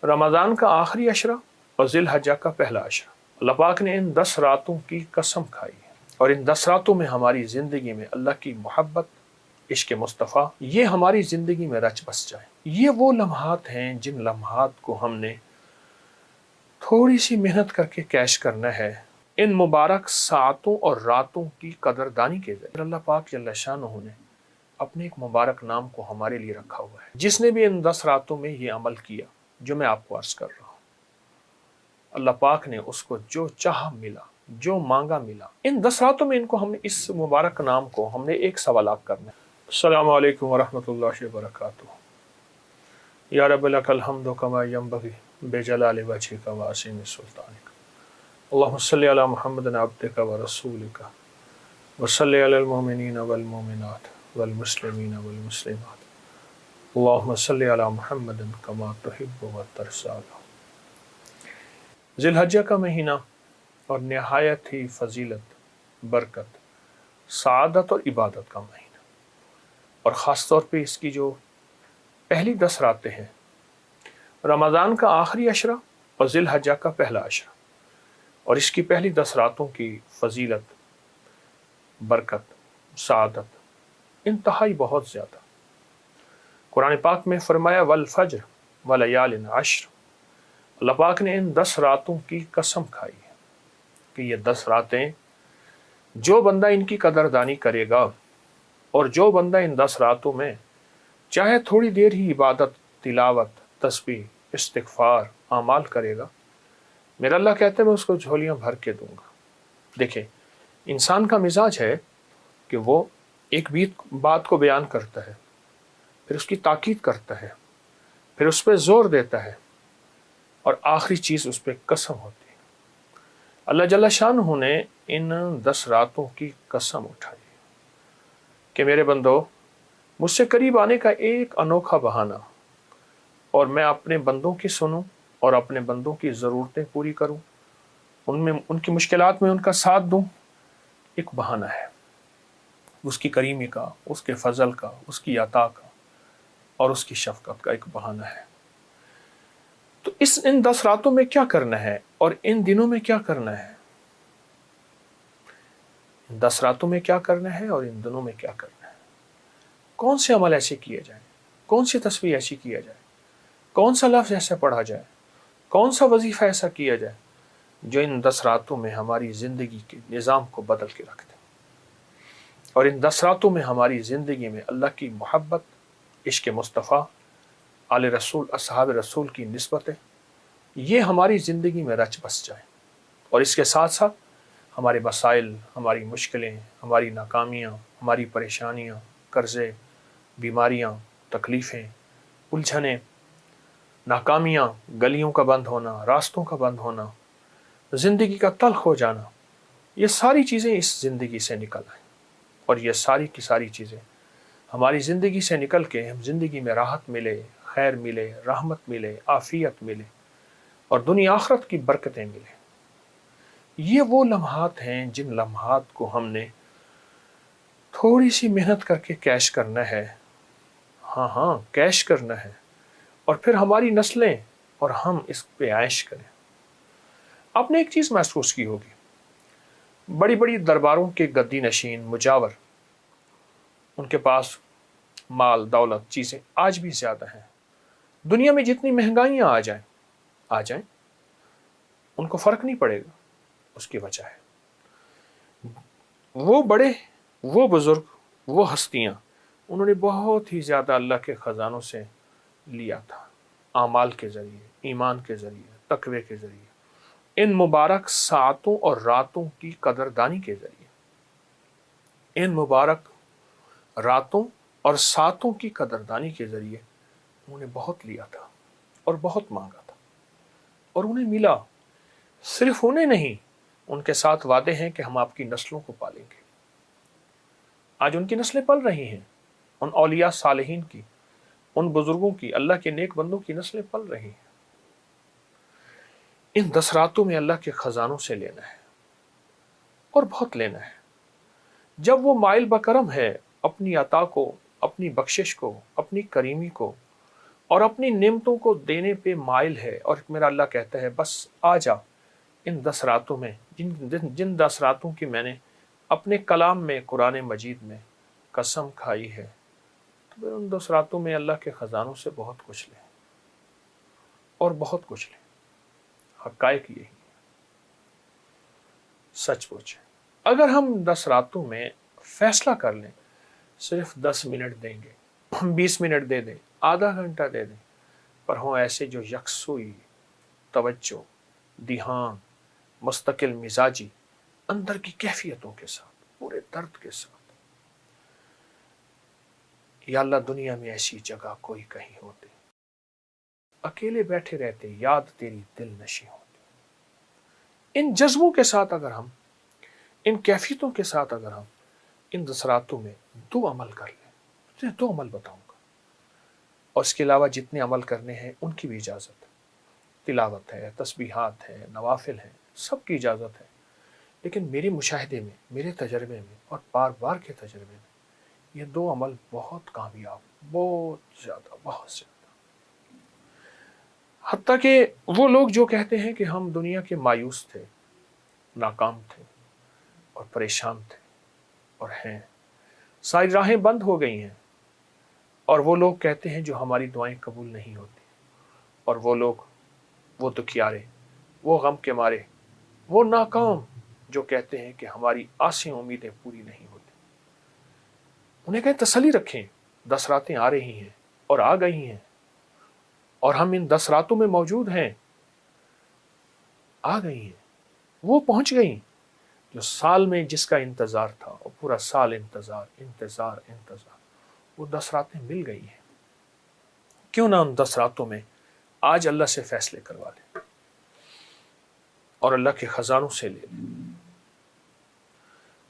رمضان کا آخری عشرہ اور ذی الحجہ کا پہلا عشرہ، اللہ پاک نے ان 10 راتوں کی قسم کھائی ہے، اور ان 10 راتوں میں ہماری زندگی میں اللہ کی محبت، عشق مصطفیٰ، یہ ہماری زندگی میں رچ بس جائیں۔ یہ وہ لمحات ہیں جن لمحات کو ہم نے تھوڑی سی محنت کر کے کیش کرنا ہے، ان مبارک ساعتوں اور راتوں کی قدردانی کے ذریعے۔ اللہ پاک جل شانہ نے اپنے ایک مبارک نام کو ہمارے لیے رکھا ہوا ہے۔ جس نے بھی ان 10 راتوں میں یہ عمل کیا جو میں آپ کو عرض کر رہا ہوں، اللہ پاک نے اس کو جو چاہا ملا، جو مانگا ملا۔ ان 10 راتوں میں ان کو ہم نے اس مبارک نام کو ہم نے ایک سوالات کرنا ہے۔ السلام علیکم ورحمۃ اللہ وبرکاتہ۔ یا رب لک الحمد کما ینبغی بجلال وجہک وعظیم سلطانک، اللہم صلی علی محمد عبدک ورسولک وصلی علی المؤمنین والمؤمنات والمسلمین والمسلمات، اللہم صلی علی محمد کما تحب وترضی۔ ذی الحجہ کا مہینہ اور نہایت ہی فضیلت، برکت، سعادت اور عبادت کا مہینہ، اور خاص طور پہ اس کی جو پہلی 10 راتیں ہیں، رمضان کا آخری عشرہ اور ذی الحجہ کا پہلا عشرہ، اور اس کی پہلی 10 راتوں کی فضیلت، برکت، سعادت انتہائی بہت زیادہ۔ قرآن پاک میں فرمایا والفجر ولیال عشر، اللہ پاک نے ان 10 راتوں کی قسم کھائی ہے کہ یہ 10 راتیں جو بندہ ان کی قدردانی کرے گا، اور جو بندہ ان 10 راتوں میں چاہے تھوڑی دیر ہی عبادت، تلاوت، تسبیح، استغفار، اعمال کرے گا، میرا اللہ کہتے ہیں میں اس کو جھولیاں بھر کے دوں گا۔ دیکھیں، انسان کا مزاج ہے کہ وہ ایک بات کو بیان کرتا ہے، پھر اس کی تاکید کرتا ہے، پھر اس پہ زور دیتا ہے، اور آخری چیز اس پہ قسم ہوتی ہے۔ اللہ جل شانہ نے ان 10 راتوں کی قسم اٹھائی کہ میرے بندو، مجھ سے قریب آنے کا ایک انوکھا بہانہ، اور میں اپنے بندوں کی سنوں اور اپنے بندوں کی ضرورتیں پوری کروں، ان کی مشکلات میں ان کا ساتھ دوں، ایک بہانہ ہے اس کی کریمی کا، اس کے فضل کا، اس کی عطا کا اور اس کی شفقت کا، ایک بہانہ ہے۔ تو ان 10 راتوں میں کیا کرنا ہے اور ان دنوں میں کیا کرنا ہے؟ ان 10 راتوں میں کیا کرنا ہے اور ان دنوں میں کیا کرنا ہے؟ کون سے عمل ایسے کیے جائیں، کون سی تسبیح ایسی کیا جائے، کون سا لفظ ایسا پڑھا جائے، کون سا وظیفہ ایسا کیا جائے جو ان 10 راتوں میں ہماری زندگی کے نظام کو بدل کے رکھ دے، اور ان 10 راتوں میں ہماری زندگی میں اللہ کی محبت، عشق مصطفیٰ، آل رسول، اصحاب رسول کی نسبتیں یہ ہماری زندگی میں رچ بس جائیں، اور اس کے ساتھ ساتھ ہمارے مسائل، ہماری مشکلیں، ہماری ناکامیاں، ہماری پریشانیاں، قرضے، بیماریاں، تکلیفیں، الجھنیں، ناکامیاں، گلیوں کا بند ہونا، راستوں کا بند ہونا، زندگی کا تلخ ہو جانا، یہ ساری چیزیں اس زندگی سے نکل آئیں، اور یہ ساری کی ساری چیزیں ہماری زندگی سے نکل کے ہم زندگی میں راحت ملے، خیر ملے، رحمت ملے، عافیت ملے، اور دنیا آخرت کی برکتیں ملیں۔ یہ وہ لمحات ہیں جن لمحات کو ہم نے تھوڑی سی محنت کر کے کیش کرنا ہے، ہاں کیش کرنا ہے، اور پھر ہماری نسلیں اور ہم اس پہ عائش کریں۔ آپ نے ایک چیز محسوس کی ہوگی، بڑی بڑی درباروں کے گدی نشین، مجاور، ان کے پاس مال، دولت، چیزیں آج بھی زیادہ ہیں۔ دنیا میں جتنی مہنگائیاں آ جائیں ان کو فرق نہیں پڑے گا۔ اس کی وجہ ہے وہ بڑے، وہ بزرگ، وہ ہستیاں، انہوں نے بہت ہی زیادہ اللہ کے خزانوں سے لیا تھا، اعمال کے ذریعے، ایمان کے ذریعے، تقوی کے ذریعے، ان مبارک ساعتوں اور راتوں کی قدردانی کے ذریعے، ان مبارک راتوں اور ساعتوں کی قدردانی کے ذریعے انہوں نے بہت لیا تھا اور بہت مانگا تھا، اور انہیں ملا۔ صرف انہیں نہیں، ان کے ساتھ وعدے ہیں کہ ہم آپ کی نسلوں کو پالیں گے۔ آج ان کی نسلیں پل رہی ہیں، ان اولیاء صالحین کی، ان بزرگوں کی، اللہ کے نیک بندوں کی نسلیں پل رہی ہیں۔ ان 10 راتوں میں اللہ کے خزانوں سے لینا ہے، اور بہت لینا ہے۔ جب وہ مائل بکرم ہے اپنی عطا کو، اپنی بخشش کو، اپنی کریمی کو اور اپنی نعمتوں کو دینے پہ مائل ہے، اور میرا اللہ کہتا ہے بس آ جا ان 10 راتوں میں، جن 10 راتوں کی میں نے اپنے کلام میں قرآن مجید میں قسم کھائی ہے، تو پھر ان 10 راتوں میں اللہ کے خزانوں سے بہت کچھ لیں اور بہت کچھ لیں۔ حقائق یہی سچ پوچھیں، اگر ہم 10 راتوں میں فیصلہ کر لیں صرف 10 منٹ دیں گے، 20 منٹ دے دیں، آدھا گھنٹہ دے دیں، پر ہوں ایسے جو یکسوئی، توجہ، دھیان، مستقل مزاجی، اندر کی کیفیتوں کے ساتھ، پورے درد کے ساتھ، یا اللہ دنیا میں ایسی جگہ کوئی کہیں ہوتی، اکیلے بیٹھے رہتے، یاد تیری دل نشیں ہوتی۔ ان جذبوں کے ساتھ اگر ہم، ان کیفیتوں کے ساتھ اگر ہم ان 10 راتوں میں 2 عمل کر لیں، 2 عمل بتاؤں گا، اور اس کے علاوہ جتنے عمل کرنے ہیں ان کی بھی اجازت ہے، تلاوت ہے، تسبیحات ہے، نوافل ہیں، سب کی اجازت ہے، لیکن میرے مشاہدے میں، میرے تجربے میں اور بار بار کے تجربے میں یہ 2 عمل بہت کامیاب، بہت زیادہ، حتیٰ کہ وہ لوگ جو کہتے ہیں کہ ہم دنیا کے مایوس تھے، ناکام تھے اور پریشان تھے اور ہیں، ساری راہیں بند ہو گئی ہیں، اور وہ لوگ کہتے ہیں جو ہماری دعائیں قبول نہیں ہوتی، اور وہ لوگ، وہ دکھیارے، وہ غم کے مارے، وہ ناکام جو کہتے ہیں کہ ہماری آسیں امیدیں پوری نہیں ہوتی، انہیں کہیں تسلی رکھیں، 10 راتیں آ رہی ہیں اور آ گئی ہیں، اور ہم ان 10 راتوں میں موجود ہیں، آ گئی ہیں، وہ پہنچ گئیں جو سال میں جس کا انتظار تھا، اور پورا سال انتظار، وہ 10 راتیں مل گئی ہیں۔ کیوں نہ ان 10 راتوں میں آج اللہ سے فیصلے کروا لیں اور اللہ کے خزانوں سے لے لیں۔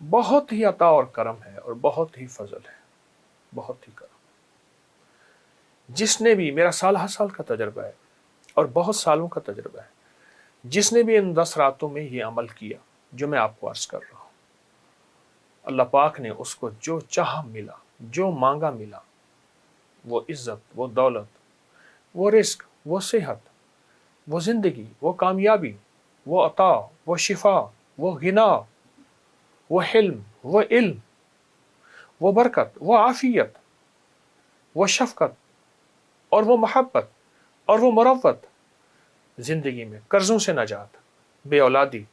بہت ہی عطا اور کرم ہے، اور بہت ہی فضل ہے، بہت ہی کرم۔ جس نے بھی، میرا سال ہر سال کا تجربہ ہے اور بہت سالوں کا تجربہ ہے، جس نے بھی ان 10 راتوں میں یہ عمل کیا جو میں آپ کو عرض کر رہا ہوں، اللہ پاک نے اس کو جو چاہا ملا، جو مانگا ملا، وہ عزت، وہ دولت، وہ رزق، وہ صحت، وہ زندگی، وہ کامیابی، وہ عطا، وہ شفا، وہ غنا، وہ حلم، وہ علم، وہ برکت، وہ عافیت، وہ شفقت، اور وہ محبت، اور وہ مروت، زندگی میں قرضوں سے نجات، بے اولادی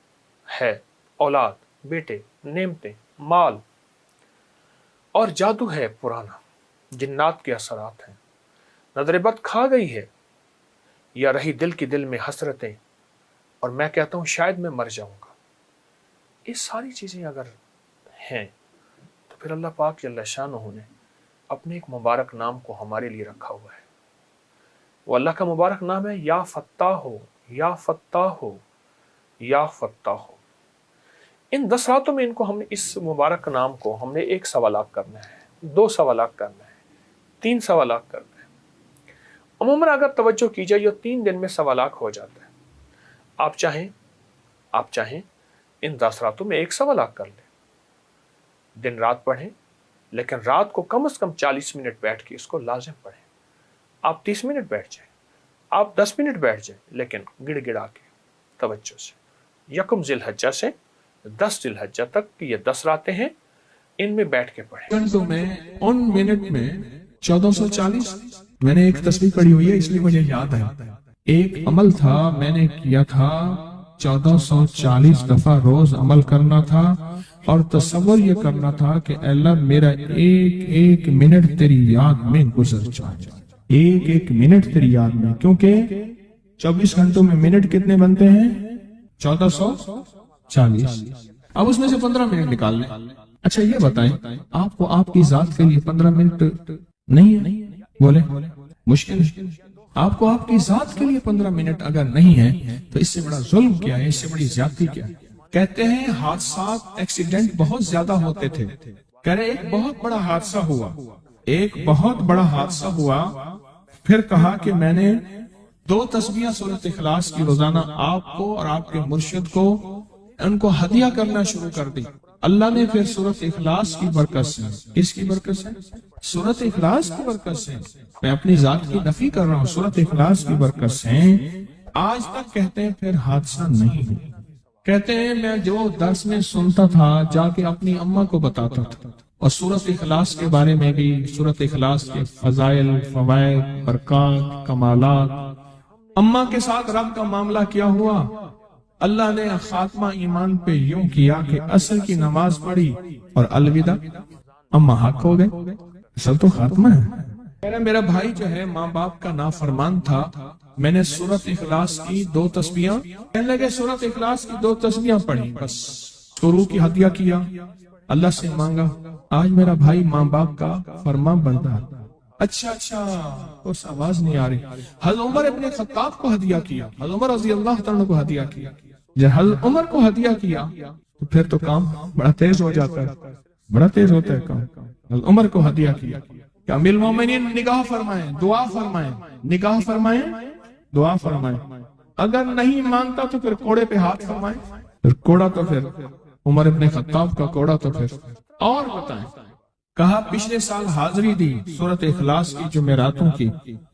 ہے، اولاد، بیٹے، نعمتیں، مال، اور جادو ہے پرانا، جنات کے اثرات ہیں، نظر بد کھا گئی ہے، یا رہی دل کی دل میں حسرتیں، اور میں کہتا ہوں شاید میں مر جاؤں گا۔ یہ ساری چیزیں اگر ہیں تو پھر اللہ پاک جل شانہ نے اپنے ایک مبارک نام کو ہمارے لیے رکھا ہوا ہے۔ وہ اللہ کا مبارک نام ہے یا فتاح ہو، یا فتاح ہو، یا فتاح ہو۔ ان 10 راتوں میں ان کو ہم نے، اس مبارک نام کو ہم نے 1 سوالات کرنا ہے، 2 سوالات کرنا ہے، 3 سوالات کرنا ہے۔ عموماً اگر توجہ کی جائے یہ 3 دن میں سوالات ہو جاتا ہے۔ آپ چاہیں ان 10 راتوں میں 1 سوالات کر لیں، دن رات پڑھیں، لیکن رات کو کم از کم 40 منٹ بیٹھ کے اس کو لازم پڑھیں۔ آپ 30 منٹ بیٹھ جائیں، آپ 10 منٹ بیٹھ جائیں، لیکن گڑ گڑا کے توجہ سے 1 ذی الحجہ سے 10 ذی الحجہ تک کی یہ 10 راتیں ہیں، ان میں بیٹھ کے پڑھیں۔ گھنٹوں میں، ان منٹ میں 1440 میں نے ایک تصویر پڑھی ہوئی ہے، اس لیے مجھے یاد ہے۔ ایک عمل تھا میں نے کیا تھا، 1440 دفعہ روز عمل کرنا تھا، اور تصور یہ کرنا تھا کہ اللہ میرا ایک ایک منٹ تیری یاد میں گزر جائے، ایک ایک منٹ تیری یاد میں، کیونکہ 24 گھنٹوں میں منٹ کتنے بنتے ہیں؟ 1440۔ اب اس میں سے 15 منٹ نکال لیں۔ اچھا یہ بتائیں، آپ کو آپ کی ذات کے لیے 15 منٹ نہیں ہے؟ بولے مشکل ہے۔ آپ کو آپ کی ذات کے لیے 15 منٹ اگر نہیں ہے تو اس سے بڑا ظلم کیا ہے، اس سے بڑی زیادتی کیا ہے؟ کہتے ہیں حادثات، ایکسیڈنٹ بہت زیادہ ہوتے تھے۔ کہہ رہے ایک بہت بڑا حادثہ ہوا، ایک بہت بڑا حادثہ ہوا، پھر کہا کہ میں نے 2 تسبیحیں سورۃ اخلاص کی روزانہ آپ کو اور آپ کے مرشد کو ان کو ہدیہ کرنا شروع کر دی۔ اللہ نے پھر سورۃ اخلاص کی برکت سے، اس کی برکت سے سورت اخلاص کی برکت سے، میں اپنی ذات کی نفی کر رہا ہوں، سورت اخلاص کی برکت سے آج تک کہتے ہیں پھر حادثہ نہیں ہوا۔ کہتے ہیں میں جو درس میں سنتا تھا جا کے اپنی اماں کو بتاتا تھا، اور سورت اخلاص کے بارے میں بھی، سورت اخلاص کے فضائل، فوائد، برکات، کمالات۔ اماں کے ساتھ رب کا معاملہ کیا ہوا، اللہ نے خاتمہ ایمان پہ یوں کیا کہ عصر کی نماز پڑھی اور الوداع، اماں حق ہو گئے، اصل تو خاتمہ ہے۔ میرا بھائی جو ہے ماں باپ کا نافرمان تھا، میں نے سورت اخلاص کی 2 تسبیحاں، کہنے لگے سورت اخلاص کی 2 تسبیحاں پڑھی، بس شروع کی ہدیہ کیا، اللہ سے مانگا، آج میرا بھائی ماں باپ کا فرما بردار۔ اچھا اس آواز نہیں آ رہی۔ حضرت عمر ابن خطاب کو ہدیہ کیا، حضرت عمر رضی اللہ تعالیٰ کو ہدیہ کیا، جب حضرت عمر کو ہدیہ کیا تو پھر تو کام بڑا تیز ہو جاتا ہے، بڑا تیز ہوتا ہے کام۔ حضرت عمر کو ہدیہ کیا کہ امیر المومنین نگاہ فرمائیں، دعا فرمائیں، نگاہ فرمائیں، دعا فرمائیں، اگر نہیں مانتا تو پھر کوڑے پہ ہاتھ فرمائیں، پھر کوڑا تو پھر عمر ابن خطاب کا کوڑا تو پھر اور بتائیں۔ کہا پچھلے سال حاضری دی سورت اخلاص کی جمعراتوں کی،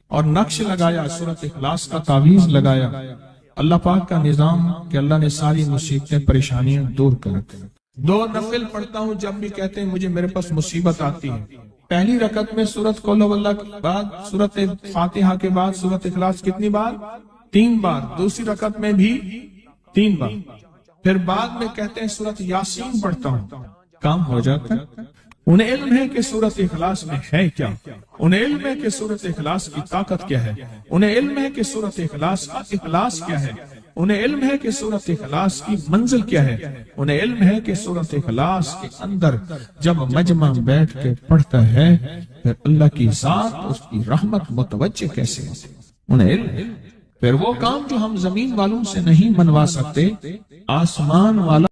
اور نقش لگایا سورت اخلاص کا، تعویذ لگایا، اللہ پاک کا نظام کہ اللہ نے ساری مصیبتیں پریشانیاں دور کر دی۔ 2 نفل پڑھتا ہوں جب بھی کہتے ہیں مجھے میرے پاس مصیبت آتی ہے، پہلی رکعت میں سورت قل ہو اللہ کے بعد، سورت فاتحہ کے بعد سورت اخلاص کتنی بار؟ 3 بار، دوسری رکعت میں بھی 3 بار، پھر بعد میں کہتے ہیں سورت یاسین پڑھتا ہوں، کام ہو جاتا ہے۔ انہیں علم ہے کہ سورت اخلاص میں ہے کیا، انہیں علم ہے کہ سورت اخلاص کی طاقت کیا ہے، انہیں علم ہے کہ سورت اخلاص کا اخلاص کیا ہے، انہیں علم ہے کہ سورت اخلاص کی منزل کیا ہے، انہیں علم ہے کہ سورت اخلاص کے اندر جب مجمع بیٹھ کے پڑھتا ہے پھر اللہ کی ذات اس کی رحمت متوجہ کیسے ہوتی، انہیں علم ہے۔ پھر وہ کام جو ہم زمین والوں سے نہیں منوا سکتے، آسمان والا